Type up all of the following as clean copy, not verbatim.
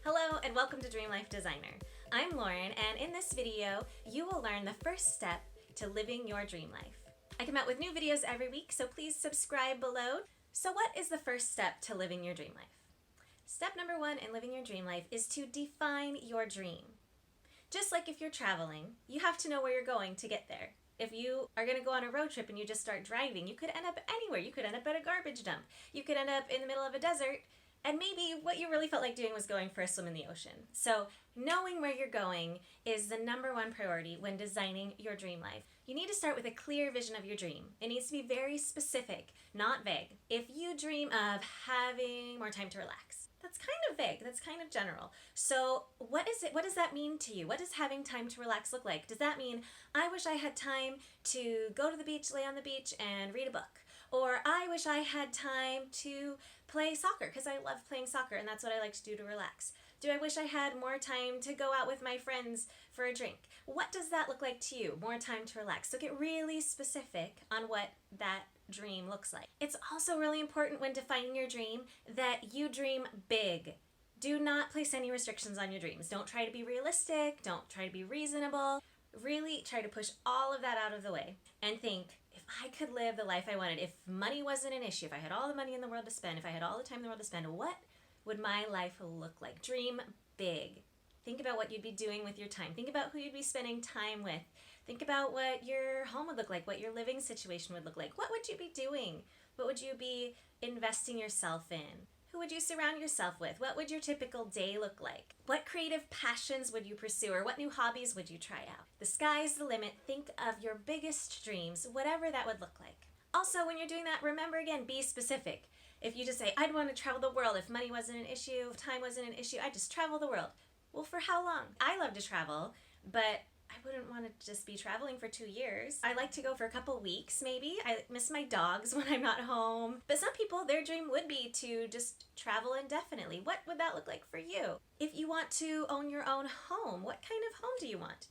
Hello and welcome to Dream Life Designer. I'm Lauren, and in this video, you will learn the first step to living your dream life. I come out with new videos every week, so please subscribe below. So what is the first step to living your dream life? Step number one in living your dream life is to define your dream. Just like if you're traveling, you have to know where you're going to get there. If you are going to go on a road trip and you just start driving, you could end up anywhere. You could end up at a garbage dump. You could end up in the middle of a desert. And maybe what you really felt like doing was going for a swim in the ocean. So knowing where you're going is the number one priority when designing your dream life. You need to start with a clear vision of your dream. It needs to be very specific, not vague. If you dream of having more time to relax, that's kind of vague, that's kind of general. So what does that mean to you? What does having time to relax look like? Does that mean, I wish I had time to go to the beach, lay on the beach, and read a book? Or I wish I had time to play soccer because I love playing soccer and that's what I like to do to relax. Do I wish I had more time to go out with my friends for a drink? What does that look like to you? More time to relax. So get really specific on what that dream looks like. It's also really important when defining your dream that you dream big. Do not place any restrictions on your dreams. Don't try to be realistic. Don't try to be reasonable. Really try to push all of that out of the way and think, if I could live the life I wanted, if money wasn't an issue, if I had all the money in the world to spend, if I had all the time in the world to spend, what would my life look like? Dream big. Think about what you'd be doing with your time. Think about who you'd be spending time with. Think about what your home would look like, what your living situation would look like. What would you be doing? What would you be investing yourself in? Who would you surround yourself with? What would your typical day look like? What creative passions would you pursue, or what new hobbies would you try out? The sky's the limit. Think of your biggest dreams, whatever that would look like. Also, when you're doing that, remember again, be specific. If you just say, I'd want to travel the world, if money wasn't an issue, if time wasn't an issue, I'd just travel the world. Well, for how long? I love to travel, but I wouldn't want to just be traveling for 2 years. I like to go for a couple weeks, maybe. I miss my dogs when I'm not home. But some people, their dream would be to just travel indefinitely. What would that look like for you? If you want to own your own home, what kind of home do you want?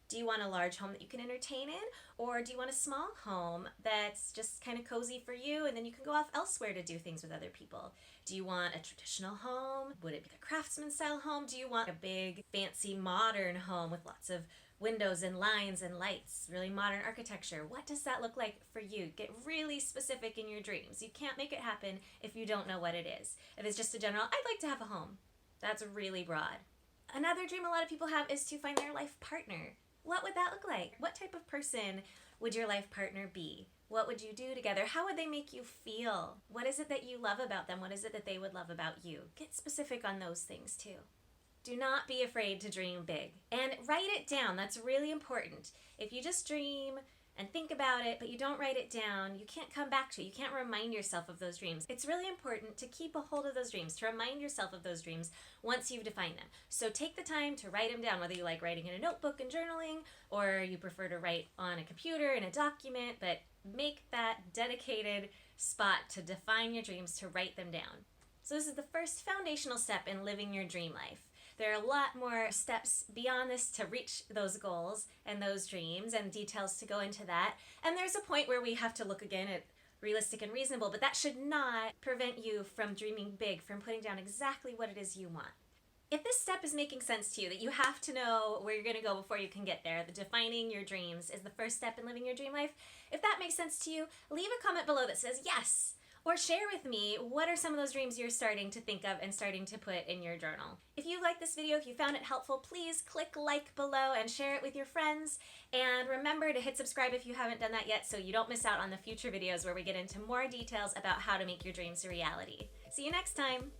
Do you want a large home that you can entertain in? Or do you want a small home that's just kind of cozy for you and then you can go off elsewhere to do things with other people? Do you want a traditional home? Would it be a craftsman style home? Do you want a big, fancy, modern home with lots of windows and lines and lights, really modern architecture? What does that look like for you? Get really specific in your dreams. You can't make it happen if you don't know what it is. If it's just a general, I'd like to have a home. That's really broad. Another dream a lot of people have is to find their life partner. What would that look like? What type of person would your life partner be? What would you do together? How would they make you feel? What is it that you love about them? What is it that they would love about you? Get specific on those things too. Do not be afraid to dream big. And write it down. That's really important. If you just dream and think about it, but you don't write it down, you can't come back to it. You can't remind yourself of those dreams. It's really important to keep a hold of those dreams, to remind yourself of those dreams once you've defined them. So take the time to write them down, whether you like writing in a notebook and journaling, or you prefer to write on a computer in a document, but make that dedicated spot to define your dreams, to write them down. So this is the first foundational step in living your dream life. There are a lot more steps beyond this to reach those goals and those dreams and details to go into that. And there's a point where we have to look again at realistic and reasonable, but that should not prevent you from dreaming big, from putting down exactly what it is you want. If this step is making sense to you, that you have to know where you're going to go before you can get there, that defining your dreams is the first step in living your dream life, if that makes sense to you, leave a comment below that says yes. Or share with me what are some of those dreams you're starting to think of and starting to put in your journal. If you liked this video, if you found it helpful, please click like below and share it with your friends. And remember to hit subscribe if you haven't done that yet so you don't miss out on the future videos where we get into more details about how to make your dreams a reality. See you next time!